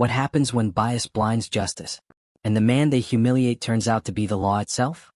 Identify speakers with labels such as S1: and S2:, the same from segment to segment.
S1: What happens when bias blinds justice, and the man they humiliate turns out to be the law itself?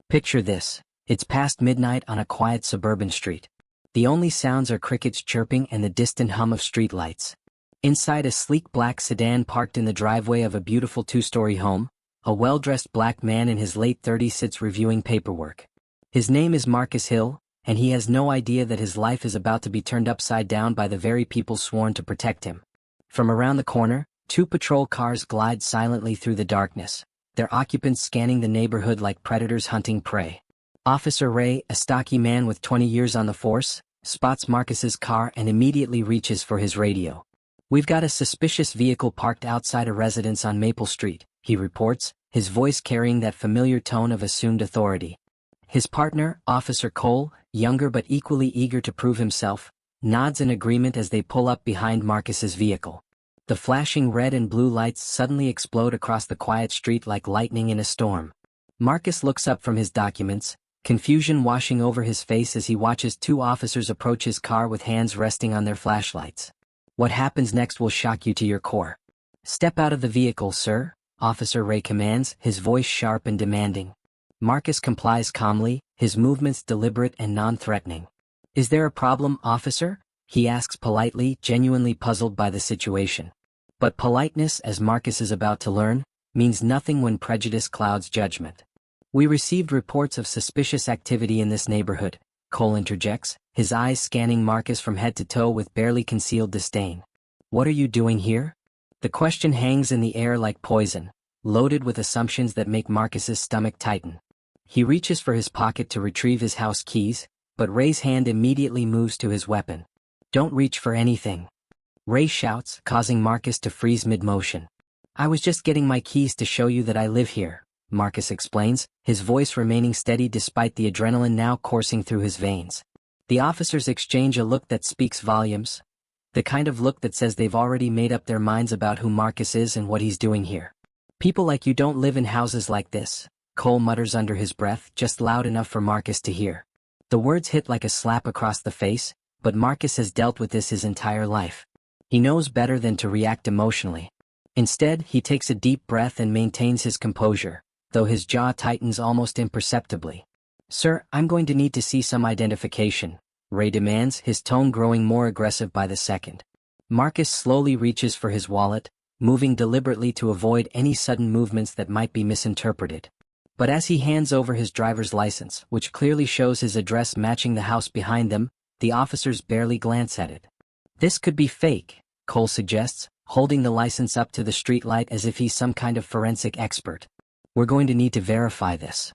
S1: Picture this. It's past midnight on a quiet suburban street. The only sounds are crickets chirping and the distant hum of street lights. Inside a sleek black sedan parked in the driveway of a beautiful two-story home, a well-dressed black man in his late 30s sits reviewing paperwork. His name is Marcus Hill, and he has no idea that his life is about to be turned upside down by the very people sworn to protect him. From around the corner, two patrol cars glide silently through the darkness, their occupants scanning the neighborhood like predators hunting prey. Officer Ray, a stocky man with 20 years on the force, spots Marcus's car and immediately reaches for his radio. "We've got a suspicious vehicle parked outside a residence on Maple Street," he reports, his voice carrying that familiar tone of assumed authority. His partner, Officer Cole, younger but equally eager to prove himself, nods in agreement as they pull up behind Marcus's vehicle. The flashing red and blue lights suddenly explode across the quiet street like lightning in a storm. Marcus looks up from his documents, confusion washing over his face as he watches two officers approach his car with hands resting on their flashlights. What happens next will shock you to your core. "Step out of the vehicle, sir," Officer Ray commands, his voice sharp and demanding. Marcus complies calmly, his movements deliberate and non-threatening. "Is there a problem, officer?" he asks politely, genuinely puzzled by the situation. But politeness, as Marcus is about to learn, means nothing when prejudice clouds judgment. "We received reports of suspicious activity in this neighborhood," Cole interjects, his eyes scanning Marcus from head to toe with barely concealed disdain. "What are you doing here?" The question hangs in the air like poison, loaded with assumptions that make Marcus's stomach tighten. He reaches for his pocket to retrieve his house keys, but Ray's hand immediately moves to his weapon. "Don't reach for anything," Ray shouts, causing Marcus to freeze mid-motion. "I was just getting my keys to show you that I live here," Marcus explains, his voice remaining steady despite the adrenaline now coursing through his veins. The officers exchange a look that speaks volumes, the kind of look that says they've already made up their minds about who Marcus is and what he's doing here. "People like you don't live in houses like this," Cole mutters under his breath, just loud enough for Marcus to hear. The words hit like a slap across the face, but Marcus has dealt with this his entire life. He knows better than to react emotionally. Instead, he takes a deep breath and maintains his composure, though his jaw tightens almost imperceptibly. "Sir, I'm going to need to see some identification," Ray demands, his tone growing more aggressive by the second. Marcus slowly reaches for his wallet, moving deliberately to avoid any sudden movements that might be misinterpreted. But as he hands over his driver's license, which clearly shows his address matching the house behind them, the officers barely glance at it. "This could be fake," Cole suggests, holding the license up to the streetlight as if he's some kind of forensic expert. "We're going to need to verify this."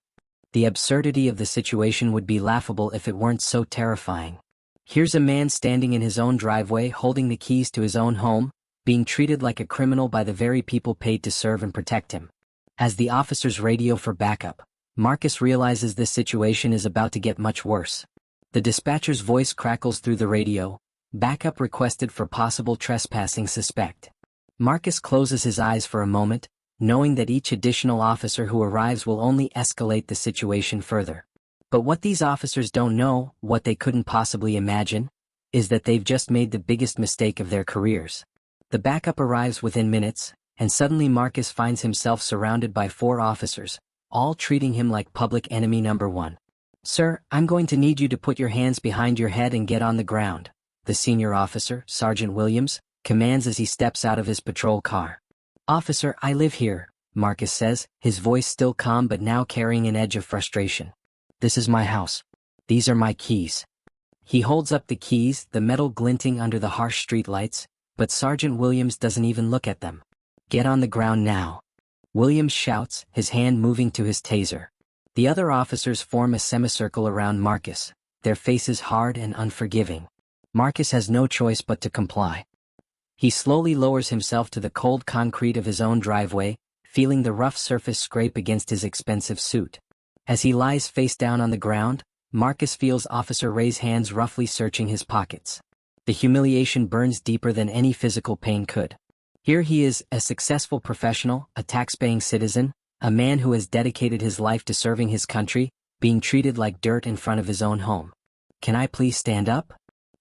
S1: The absurdity of the situation would be laughable if it weren't so terrifying. Here's a man standing in his own driveway holding the keys to his own home, being treated like a criminal by the very people paid to serve and protect him. As the officers radio for backup, Marcus realizes this situation is about to get much worse. The dispatcher's voice crackles through the radio, "Backup requested for possible trespassing suspect." Marcus closes his eyes for a moment, knowing that each additional officer who arrives will only escalate the situation further. But what these officers don't know, what they couldn't possibly imagine, is that they've just made the biggest mistake of their careers. The backup arrives within minutes, and suddenly Marcus finds himself surrounded by 4 officers, all treating him like public enemy number 1. "Sir, I'm going to need you to put your hands behind your head and get on the ground," the senior officer, Sergeant Williams, commands as he steps out of his patrol car. "Officer, I live here," Marcus says, his voice still calm but now carrying an edge of frustration. "This is my house. These are my keys." He holds up the keys, the metal glinting under the harsh streetlights, but Sergeant Williams doesn't even look at them. "Get on the ground now," Williams shouts, his hand moving to his taser. The other officers form a semicircle around Marcus, their faces hard and unforgiving. Marcus has no choice but to comply. He slowly lowers himself to the cold concrete of his own driveway, feeling the rough surface scrape against his expensive suit. As he lies face down on the ground, Marcus feels Officer Ray's hands roughly searching his pockets. The humiliation burns deeper than any physical pain could. Here he is, a successful professional, a tax-paying citizen, a man who has dedicated his life to serving his country, being treated like dirt in front of his own home. "Can I please stand up?"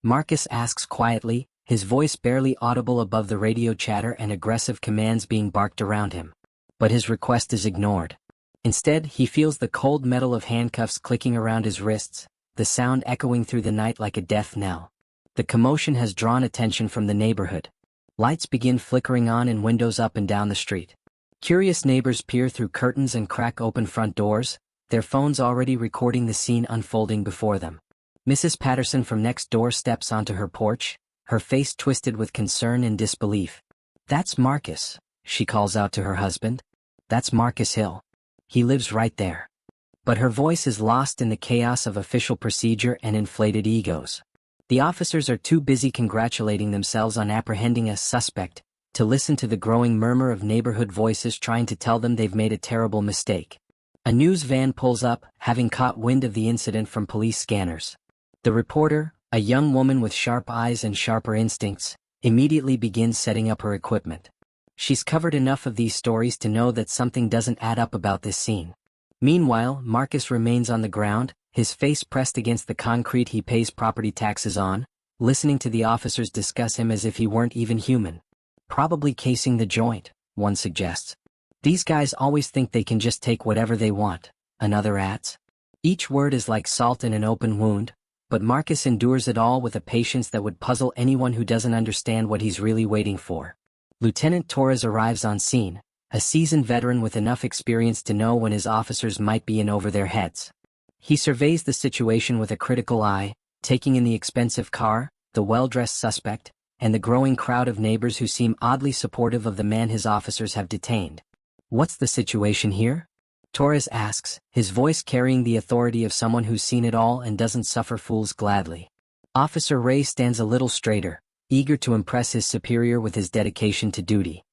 S1: Marcus asks quietly, his voice barely audible above the radio chatter and aggressive commands being barked around him. But his request is ignored. Instead, he feels the cold metal of handcuffs clicking around his wrists, the sound echoing through the night like a death knell. The commotion has drawn attention from the neighborhood. Lights begin flickering on in windows up and down the street. Curious neighbors peer through curtains and crack open front doors, their phones already recording the scene unfolding before them. Mrs. Patterson from next door steps onto her porch, her face twisted with concern and disbelief. "That's Marcus," she calls out to her husband. "That's Marcus Hill. He lives right there." But her voice is lost in the chaos of official procedure and inflated egos. The officers are too busy congratulating themselves on apprehending a suspect to listen to the growing murmur of neighborhood voices trying to tell them they've made a terrible mistake. A news van pulls up, having caught wind of the incident from police scanners. The reporter, a young woman with sharp eyes and sharper instincts, immediately begins setting up her equipment. She's covered enough of these stories to know that something doesn't add up about this scene. Meanwhile, Marcus remains on the ground, his face pressed against the concrete he pays property taxes on, listening to the officers discuss him as if he weren't even human. "Probably casing the joint," one suggests. "These guys always think they can just take whatever they want," another adds. Each word is like salt in an open wound, but Marcus endures it all with a patience that would puzzle anyone who doesn't understand what he's really waiting for. Lieutenant Torres arrives on scene, a seasoned veteran with enough experience to know when his officers might be in over their heads. He surveys the situation with a critical eye, taking in the expensive car, the well-dressed suspect, and the growing crowd of neighbors who seem oddly supportive of the man his officers have detained. "What's the situation here?" Torres asks, his voice carrying the authority of someone who's seen it all and doesn't suffer fools gladly. Officer Ray stands a little straighter, eager to impress his superior with his dedication to duty.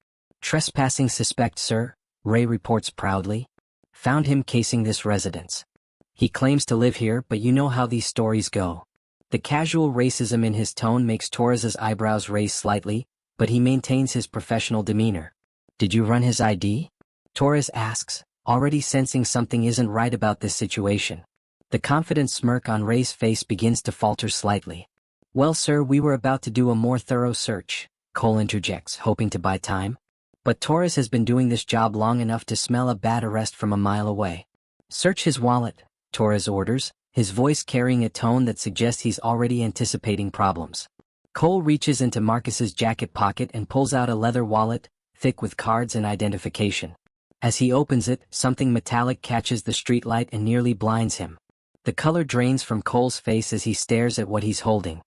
S1: "Trespassing suspect, sir," Ray reports proudly. "Found him casing this residence. He claims to live here, but you know how these stories go." The casual racism in his tone makes Torres's eyebrows raise slightly, but he maintains his professional demeanor. "Did you run his ID?" Torres asks, already sensing something isn't right about this situation. The confident smirk on Ray's face begins to falter slightly. "Well, sir, we were about to do a more thorough search," Cole interjects, hoping to buy time. But Torres has been doing this job long enough to smell a bad arrest from a mile away. "Search his wallet," Torres orders, his voice carrying a tone that suggests he's already anticipating problems. Cole reaches into Marcus's jacket pocket and pulls out a leather wallet, thick with cards and identification. As he opens it, something metallic catches the streetlight and nearly blinds him. The color drains from Cole's face as he stares at what he's holding.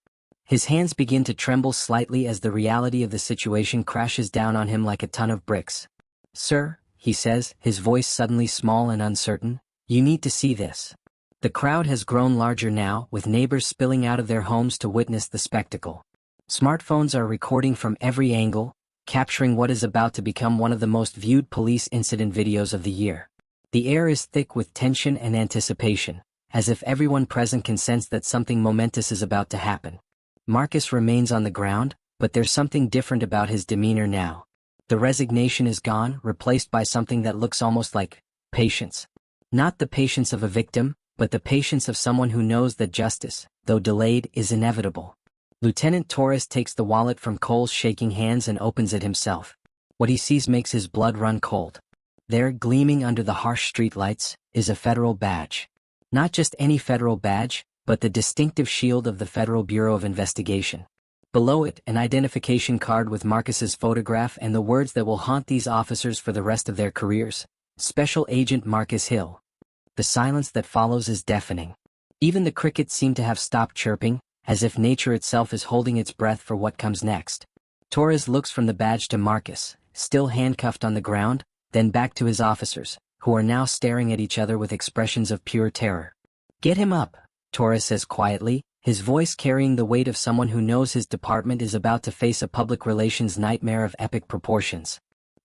S1: His hands begin to tremble slightly as the reality of the situation crashes down on him like a ton of bricks. "Sir," he says, his voice suddenly small and uncertain, "you need to see this." The crowd has grown larger now, with neighbors spilling out of their homes to witness the spectacle. Smartphones are recording from every angle, capturing what is about to become one of the most viewed police incident videos of the year. The air is thick with tension and anticipation, as if everyone present can sense that something momentous is about to happen. Marcus remains on the ground, but there's something different about his demeanor now. The resignation is gone, replaced by something that looks almost like patience. Not the patience of a victim, but the patience of someone who knows that justice, though delayed, is inevitable. Lieutenant Torres takes the wallet from Cole's shaking hands and opens it himself. What he sees makes his blood run cold. There, gleaming under the harsh streetlights, is a federal badge. Not just any federal badge, but the distinctive shield of the Federal Bureau of Investigation. Below it, an identification card with Marcus's photograph and the words that will haunt these officers for the rest of their careers: Special Agent Marcus Hill. The silence that follows is deafening. Even the crickets seem to have stopped chirping, as if nature itself is holding its breath for what comes next. Torres looks from the badge to Marcus, still handcuffed on the ground, then back to his officers, who are now staring at each other with expressions of pure terror. "Get him up," Torres says quietly, his voice carrying the weight of someone who knows his department is about to face a public relations nightmare of epic proportions.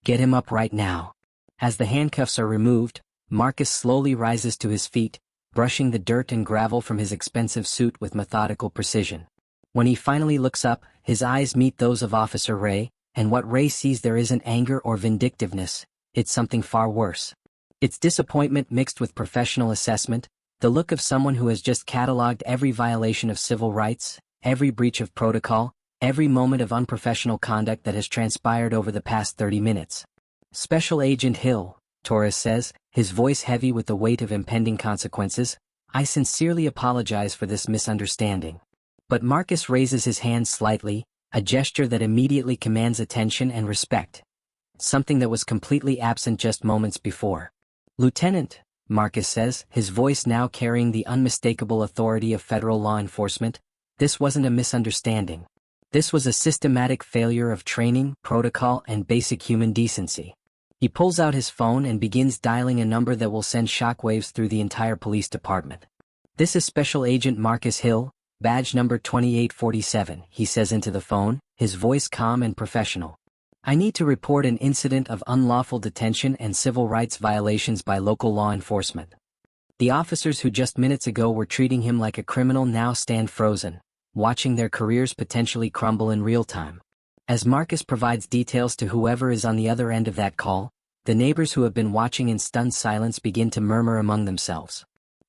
S1: "Get him up right now." As the handcuffs are removed, Marcus slowly rises to his feet, brushing the dirt and gravel from his expensive suit with methodical precision. When he finally looks up, his eyes meet those of Officer Ray, and what Ray sees there isn't anger or vindictiveness, it's something far worse. It's disappointment mixed with professional assessment, the look of someone who has just cataloged every violation of civil rights, every breach of protocol, every moment of unprofessional conduct that has transpired over the past 30 minutes. Special Agent Hill, Torres says, his voice heavy with the weight of impending consequences, I sincerely apologize for this misunderstanding. But Marcus raises his hand slightly, a gesture that immediately commands attention and respect. Something that was completely absent just moments before. Lieutenant, Marcus says, his voice now carrying the unmistakable authority of federal law enforcement, this wasn't a misunderstanding. This was a systematic failure of training, protocol, and basic human decency. He pulls out his phone and begins dialing a number that will send shockwaves through the entire police department. This is Special Agent Marcus Hill, badge number 2847, he says into the phone, his voice calm and professional. I need to report an incident of unlawful detention and civil rights violations by local law enforcement. The officers who just minutes ago were treating him like a criminal now stand frozen, watching their careers potentially crumble in real time. As Marcus provides details to whoever is on the other end of that call, the neighbors who have been watching in stunned silence begin to murmur among themselves.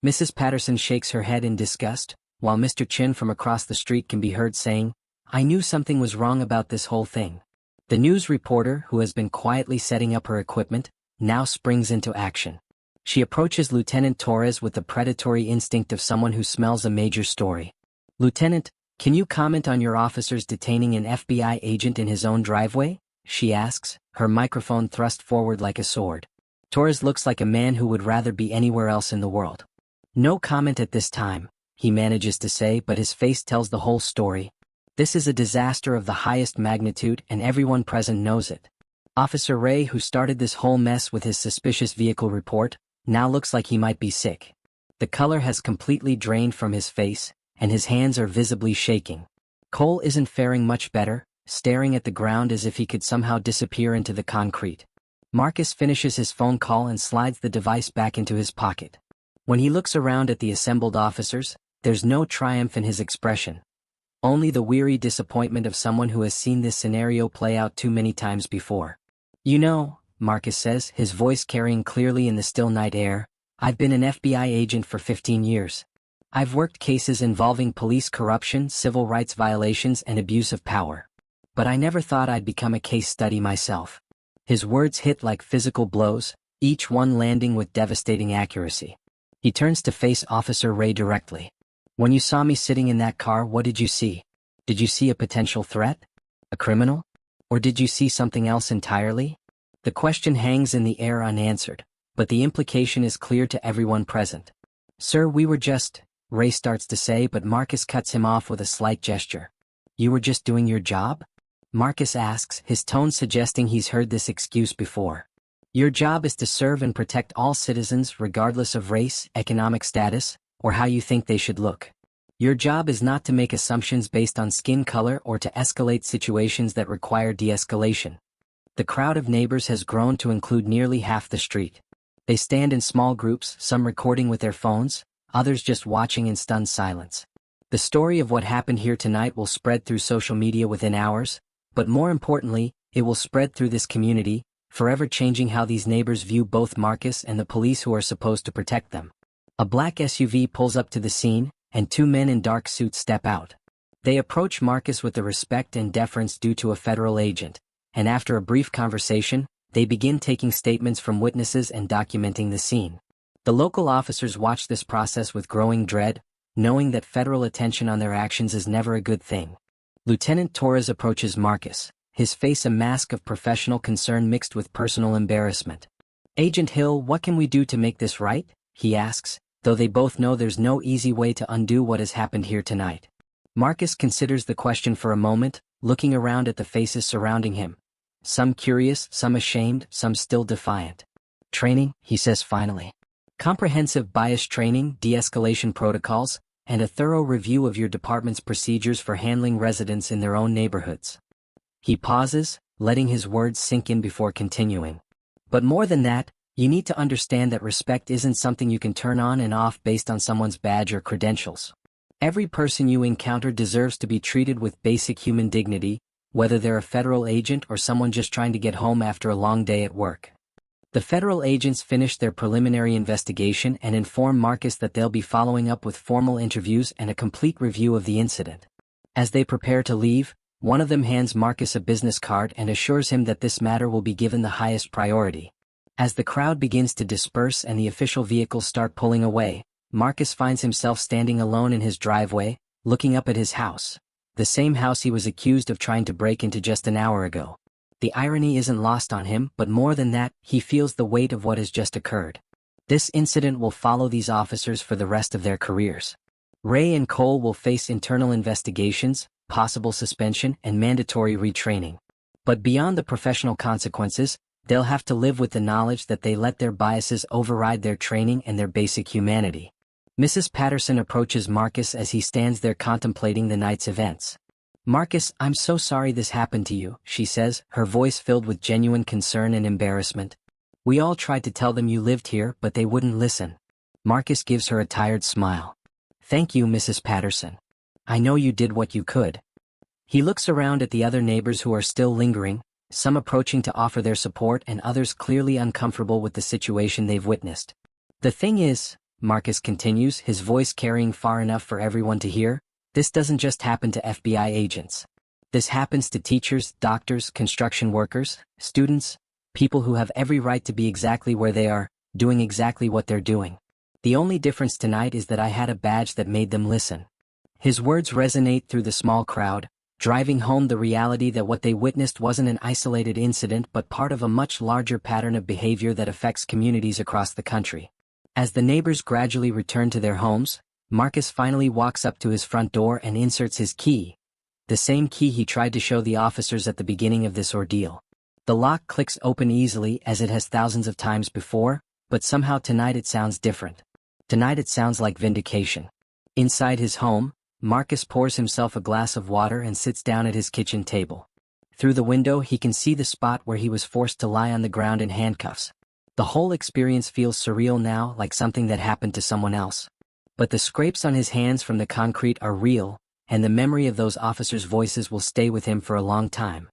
S1: Mrs. Patterson shakes her head in disgust, while Mr. Chin from across the street can be heard saying, I knew something was wrong about this whole thing. The news reporter, who has been quietly setting up her equipment, now springs into action. She approaches Lieutenant Torres with the predatory instinct of someone who smells a major story. Lieutenant, can you comment on your officers detaining an FBI agent in his own driveway? She asks, her microphone thrust forward like a sword. Torres looks like a man who would rather be anywhere else in the world. No comment at this time, he manages to say, but his face tells the whole story. This is a disaster of the highest magnitude and everyone present knows it. Officer Ray, who started this whole mess with his suspicious vehicle report, now looks like he might be sick. The color has completely drained from his face, and his hands are visibly shaking. Cole isn't faring much better, staring at the ground as if he could somehow disappear into the concrete. Marcus finishes his phone call and slides the device back into his pocket. When he looks around at the assembled officers, there's no triumph in his expression. Only the weary disappointment of someone who has seen this scenario play out too many times before. You know, Marcus says, his voice carrying clearly in the still night air, I've been an FBI agent for 15 years. I've worked cases involving police corruption, civil rights violations, and abuse of power. But I never thought I'd become a case study myself. His words hit like physical blows, each one landing with devastating accuracy. He turns to face Officer Ray directly. When you saw me sitting in that car, what did you see? Did you see a potential threat? A criminal? Or did you see something else entirely? The question hangs in the air unanswered, but the implication is clear to everyone present. Sir, we were just, Ray starts to say, but Marcus cuts him off with a slight gesture. You were just doing your job? Marcus asks, his tone suggesting he's heard this excuse before. Your job is to serve and protect all citizens regardless of race, economic status, or how you think they should look. Your job is not to make assumptions based on skin color or to escalate situations that require de-escalation. The crowd of neighbors has grown to include nearly half the street. They stand in small groups, some recording with their phones, others just watching in stunned silence. The story of what happened here tonight will spread through social media within hours, but more importantly, it will spread through this community, forever changing how these neighbors view both Marcus and the police who are supposed to protect them. A black SUV pulls up to the scene, and two men in dark suits step out. They approach Marcus with the respect and deference due to a federal agent, and after a brief conversation, they begin taking statements from witnesses and documenting the scene. The local officers watch this process with growing dread, knowing that federal attention on their actions is never a good thing. Lieutenant Torres approaches Marcus, his face a mask of professional concern mixed with personal embarrassment. Agent Hill, what can we do to make this right? He asks, though they both know there's no easy way to undo what has happened here tonight. Marcus considers the question for a moment, looking around at the faces surrounding him. Some curious, some ashamed, some still defiant. Training, he says finally. Comprehensive bias training, de-escalation protocols, and a thorough review of your department's procedures for handling residents in their own neighborhoods. He pauses, letting his words sink in before continuing. But more than that, you need to understand that respect isn't something you can turn on and off based on someone's badge or credentials. Every person you encounter deserves to be treated with basic human dignity, whether they're a federal agent or someone just trying to get home after a long day at work. The federal agents finish their preliminary investigation and inform Marcus that they'll be following up with formal interviews and a complete review of the incident. As they prepare to leave, One of them hands Marcus a business card and assures him that this matter will be given the highest priority. As the crowd begins to disperse and the official vehicles start pulling away, Marcus finds himself standing alone in his driveway, looking up at his house. The same house he was accused of trying to break into just an hour ago. The irony isn't lost on him, but more than that, he feels the weight of what has just occurred. This incident will follow these officers for the rest of their careers. Ray and Cole will face internal investigations, possible suspension, and mandatory retraining. But beyond the professional consequences, they'll have to live with the knowledge that they let their biases override their training and their basic humanity. Mrs. Patterson approaches Marcus as he stands there contemplating the night's events. "Marcus, I'm so sorry this happened to you," she says, her voice filled with genuine concern and embarrassment. "We all tried to tell them you lived here, but they wouldn't listen." Marcus gives her a tired smile. "Thank you, Mrs. Patterson. I know you did what you could." He looks around at the other neighbors who are still lingering, some approaching to offer their support and others clearly uncomfortable with the situation they've witnessed. "The thing is," Marcus continues, his voice carrying far enough for everyone to hear, "this doesn't just happen to FBI agents. This happens to teachers, doctors, construction workers, students, people who have every right to be exactly where they are, doing exactly what they're doing. The only difference tonight is that I had a badge that made them listen." His words resonate through the small crowd, driving home the reality that what they witnessed wasn't an isolated incident but part of a much larger pattern of behavior that affects communities across the country. As the neighbors gradually return to their homes, Marcus finally walks up to his front door and inserts his key, the same key he tried to show the officers at the beginning of this ordeal. The lock clicks open easily as it has thousands of times before, but somehow tonight it sounds different. Tonight it sounds like vindication. Inside his home, Marcus pours himself a glass of water and sits down at his kitchen table. Through the window he can see the spot where he was forced to lie on the ground in handcuffs. The whole experience feels surreal now, like something that happened to someone else. But the scrapes on his hands from the concrete are real, and the memory of those officers' voices will stay with him for a long time.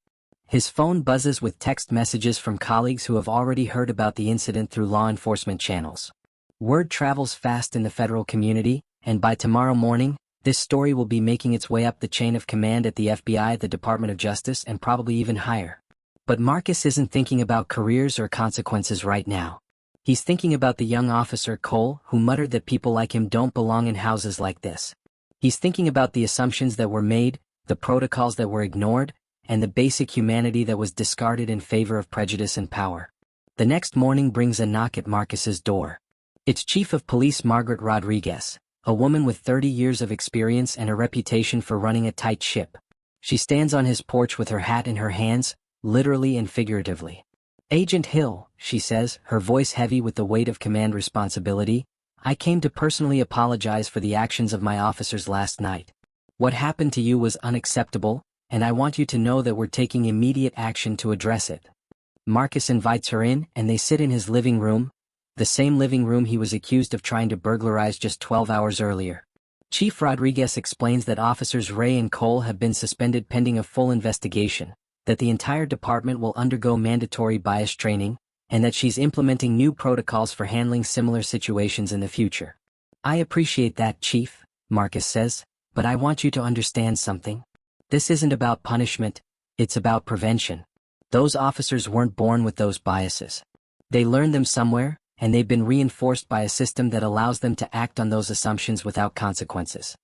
S1: His phone buzzes with text messages from colleagues who have already heard about the incident through law enforcement channels. Word travels fast in the federal community, and by tomorrow morning, this story will be making its way up the chain of command at the FBI, the Department of Justice, and probably even higher. But Marcus isn't thinking about careers or consequences right now. He's thinking about the young officer Cole, who muttered that people like him don't belong in houses like this. He's thinking about the assumptions that were made, the protocols that were ignored, and the basic humanity that was discarded in favor of prejudice and power. The next morning brings a knock at Marcus's door. It's Chief of Police Margaret Rodriguez, a woman with 30 years of experience and a reputation for running a tight ship. She stands on his porch with her hat in her hands, literally and figuratively. "Agent Hill," she says, her voice heavy with the weight of command responsibility, "I came to personally apologize for the actions of my officers last night. What happened to you was unacceptable, and I want you to know that we're taking immediate action to address it." Marcus invites her in, and they sit in his living room, the same living room he was accused of trying to burglarize just 12 hours earlier. Chief Rodriguez explains that officers Ray and Cole have been suspended pending a full investigation, that the entire department will undergo mandatory bias training, and that she's implementing new protocols for handling similar situations in the future. "I appreciate that, Chief," Marcus says, "but I want you to understand something. This isn't about punishment, it's about prevention. Those officers weren't born with those biases. They learned them somewhere, and they've been reinforced by a system that allows them to act on those assumptions without consequences."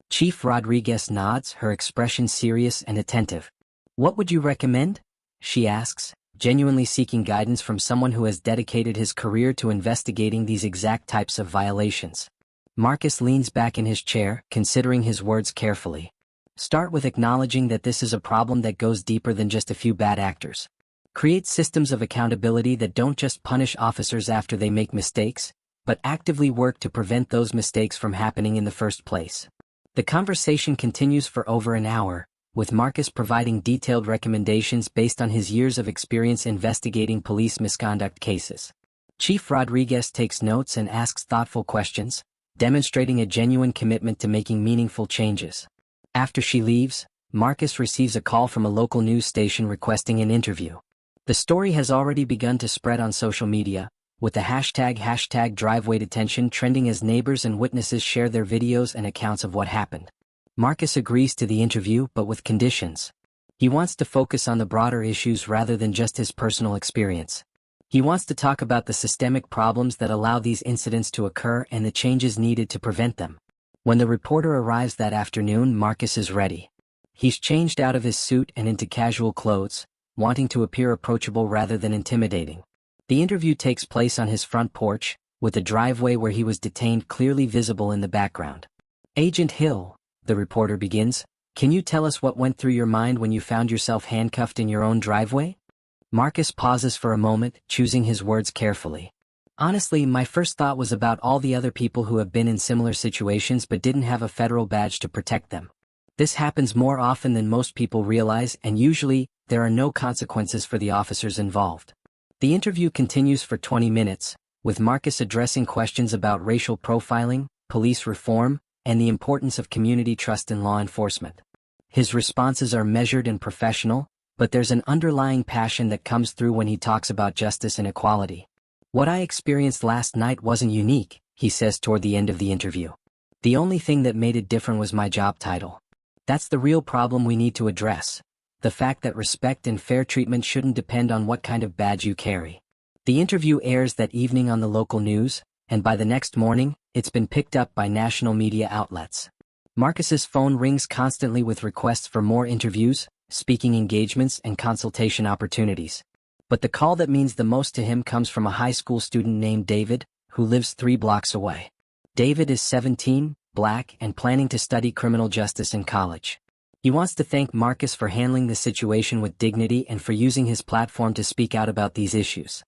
S1: Chief Rodriguez nods, her expression serious and attentive. "What would you recommend?" she asks, genuinely seeking guidance from someone who has dedicated his career to investigating these exact types of violations. Marcus leans back in his chair, considering his words carefully. "Start with acknowledging that this is a problem that goes deeper than just a few bad actors. Create systems of accountability that don't just punish officers after they make mistakes, but actively work to prevent those mistakes from happening in the first place." The conversation continues for over an hour, with Marcus providing detailed recommendations based on his years of experience investigating police misconduct cases. Chief Rodriguez takes notes and asks thoughtful questions, demonstrating a genuine commitment to making meaningful changes. After she leaves, Marcus receives a call from a local news station requesting an interview. The story has already begun to spread on social media, with the hashtag driveway detention trending as neighbors and witnesses share their videos and accounts of what happened. Marcus agrees to the interview but with conditions. He wants to focus on the broader issues rather than just his personal experience. He wants to talk about the systemic problems that allow these incidents to occur and the changes needed to prevent them. When the reporter arrives that afternoon, Marcus is ready. He's changed out of his suit and into casual clothes, wanting to appear approachable rather than intimidating. The interview takes place on his front porch, with the driveway where he was detained clearly visible in the background. "Agent Hill," the reporter begins, "can you tell us what went through your mind when you found yourself handcuffed in your own driveway?" Marcus pauses for a moment, choosing his words carefully. "Honestly, my first thought was about all the other people who have been in similar situations but didn't have a federal badge to protect them. This happens more often than most people realize, and usually, there are no consequences for the officers involved." The interview continues for 20 minutes, with Marcus addressing questions about racial profiling, police reform, and the importance of community trust in law enforcement. His responses are measured and professional, but there's an underlying passion that comes through when he talks about justice and equality. "What I experienced last night wasn't unique," he says toward the end of the interview. "The only thing that made it different was my job title. That's the real problem we need to address. The fact that respect and fair treatment shouldn't depend on what kind of badge you carry." The interview airs that evening on the local news, and by the next morning, it's been picked up by national media outlets. Marcus's phone rings constantly with requests for more interviews, speaking engagements, and consultation opportunities. But the call that means the most to him comes from a high school student named David, who lives 3 blocks away. David is 17, black, and planning to study criminal justice in college. He wants to thank Marcus for handling the situation with dignity and for using his platform to speak out about these issues.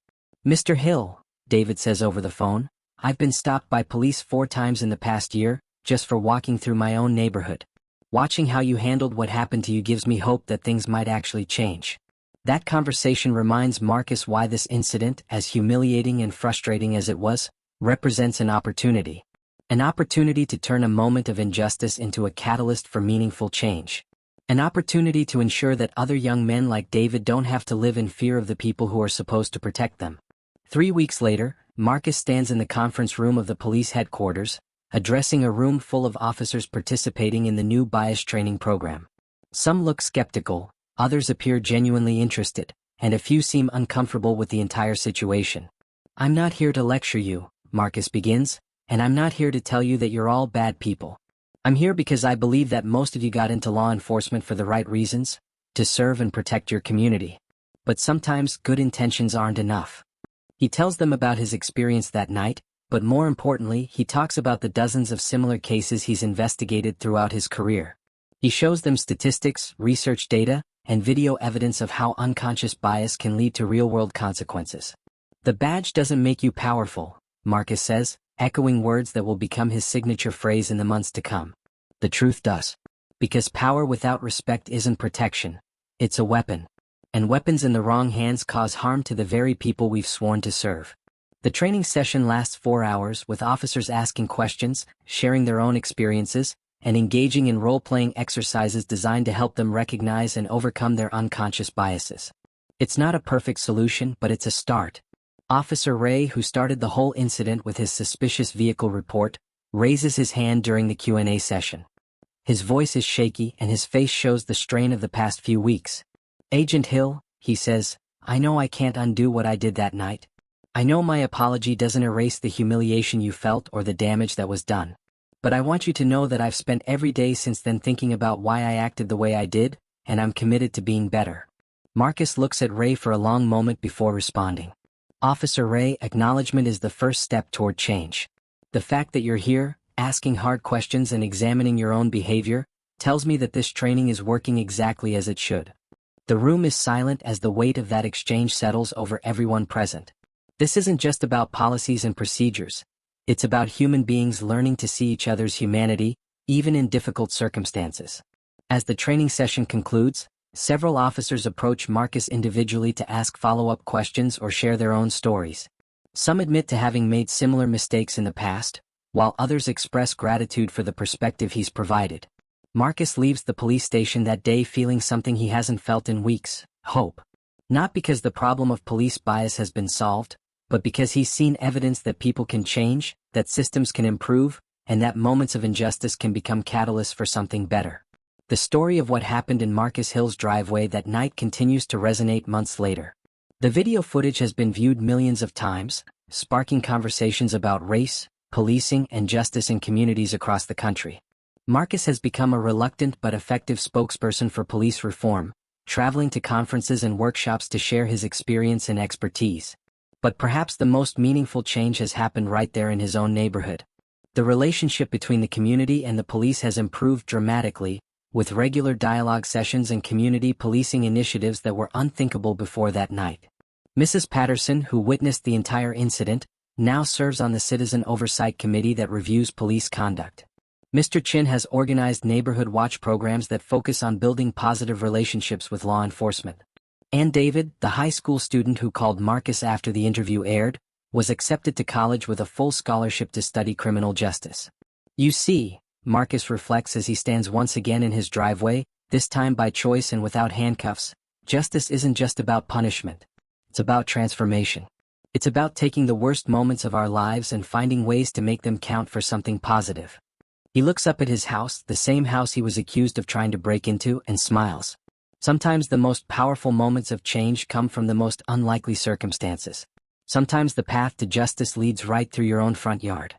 S1: "Mr. Hill," David says over the phone, "I've been stopped by police 4 times in the past year, just for walking through my own neighborhood. Watching how you handled what happened to you gives me hope that things might actually change." That conversation reminds Marcus why this incident, as humiliating and frustrating as it was, represents an opportunity. An opportunity to turn a moment of injustice into a catalyst for meaningful change. An opportunity to ensure that other young men like David don't have to live in fear of the people who are supposed to protect them. 3 weeks later, Marcus stands in the conference room of the police headquarters, addressing a room full of officers participating in the new bias training program. Some look skeptical, others appear genuinely interested, and a few seem uncomfortable with the entire situation. "I'm not here to lecture you," Marcus begins, "and I'm not here to tell you that you're all bad people. I'm here because I believe that most of you got into law enforcement for the right reasons, to serve and protect your community. But sometimes good intentions aren't enough." He tells them about his experience that night, but more importantly, he talks about the dozens of similar cases he's investigated throughout his career. He shows them statistics, research data, and video evidence of how unconscious bias can lead to real-world consequences. "The badge doesn't make you powerful," Marcus says, echoing words that will become his signature phrase in the months to come. "The truth does. Because power without respect isn't protection, it's a weapon. And weapons in the wrong hands cause harm to the very people we've sworn to serve." The training session lasts 4 hours, with officers asking questions, sharing their own experiences, and engaging in role-playing exercises designed to help them recognize and overcome their unconscious biases. It's not a perfect solution, but it's a start. Officer Ray, who started the whole incident with his suspicious vehicle report, raises his hand during the Q&A session. His voice is shaky and his face shows the strain of the past few weeks. "Agent Hill," he says, "I know I can't undo what I did that night. I know my apology doesn't erase the humiliation you felt or the damage that was done. But I want you to know that I've spent every day since then thinking about why I acted the way I did, and I'm committed to being better." Marcus looks at Ray for a long moment before responding. "Officer Ray, acknowledgement is the first step toward change. The fact that you're here, asking hard questions and examining your own behavior, tells me that this training is working exactly as it should." The room is silent as the weight of that exchange settles over everyone present. This isn't just about policies and procedures. It's about human beings learning to see each other's humanity, even in difficult circumstances. As the training session concludes, several officers approach Marcus individually to ask follow-up questions or share their own stories. Some admit to having made similar mistakes in the past, while others express gratitude for the perspective he's provided. Marcus leaves the police station that day feeling something he hasn't felt in weeks: hope. Not because the problem of police bias has been solved, but because he's seen evidence that people can change, that systems can improve, and that moments of injustice can become catalysts for something better. The story of what happened in Marcus Hill's driveway that night continues to resonate months later. The video footage has been viewed millions of times, sparking conversations about race, policing, and justice in communities across the country. Marcus has become a reluctant but effective spokesperson for police reform, traveling to conferences and workshops to share his experience and expertise. But perhaps the most meaningful change has happened right there in his own neighborhood. The relationship between the community and the police has improved dramatically, with regular dialogue sessions and community policing initiatives that were unthinkable before that night. Mrs. Patterson, who witnessed the entire incident, now serves on the Citizen Oversight Committee that reviews police conduct. Mr. Chin has organized neighborhood watch programs that focus on building positive relationships with law enforcement. And David, the high school student who called Marcus after the interview aired, was accepted to college with a full scholarship to study criminal justice. You see, Marcus reflects as he stands once again in his driveway, this time by choice and without handcuffs. Justice isn't just about punishment. It's about transformation. It's about taking the worst moments of our lives and finding ways to make them count for something positive. He looks up at his house, the same house he was accused of trying to break into, and smiles. Sometimes the most powerful moments of change come from the most unlikely circumstances. Sometimes the path to justice leads right through your own front yard.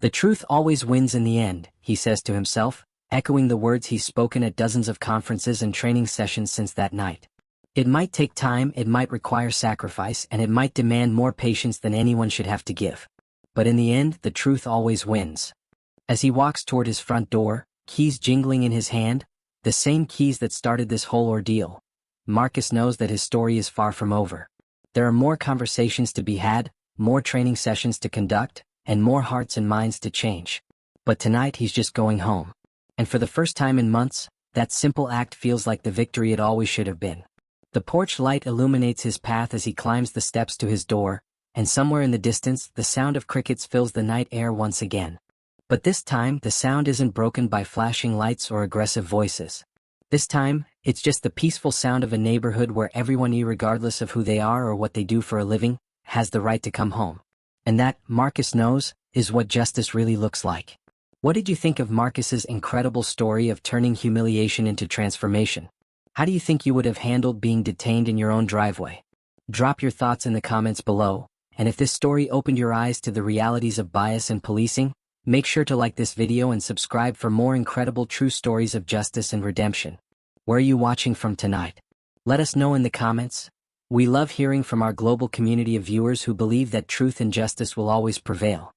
S1: The truth always wins in the end, he says to himself, echoing the words he's spoken at dozens of conferences and training sessions since that night. It might take time, it might require sacrifice, and it might demand more patience than anyone should have to give. But in the end, the truth always wins. As he walks toward his front door, keys jingling in his hand, the same keys that started this whole ordeal, Marcus knows that his story is far from over. There are more conversations to be had, more training sessions to conduct, and more hearts and minds to change. But tonight he's just going home. And for the first time in months, that simple act feels like the victory it always should have been. The porch light illuminates his path as he climbs the steps to his door, and somewhere in the distance, the sound of crickets fills the night air once again. But this time, the sound isn't broken by flashing lights or aggressive voices. This time, it's just the peaceful sound of a neighborhood where everyone, regardless of who they are or what they do for a living, has the right to come home. And that, Marcus knows, is what justice really looks like. What did you think of Marcus's incredible story of turning humiliation into transformation? How do you think you would have handled being detained in your own driveway? Drop your thoughts in the comments below, and if this story opened your eyes to the realities of bias and policing, make sure to like this video and subscribe for more incredible true stories of justice and redemption. Where are you watching from tonight? Let us know in the comments. We love hearing from our global community of viewers who believe that truth and justice will always prevail.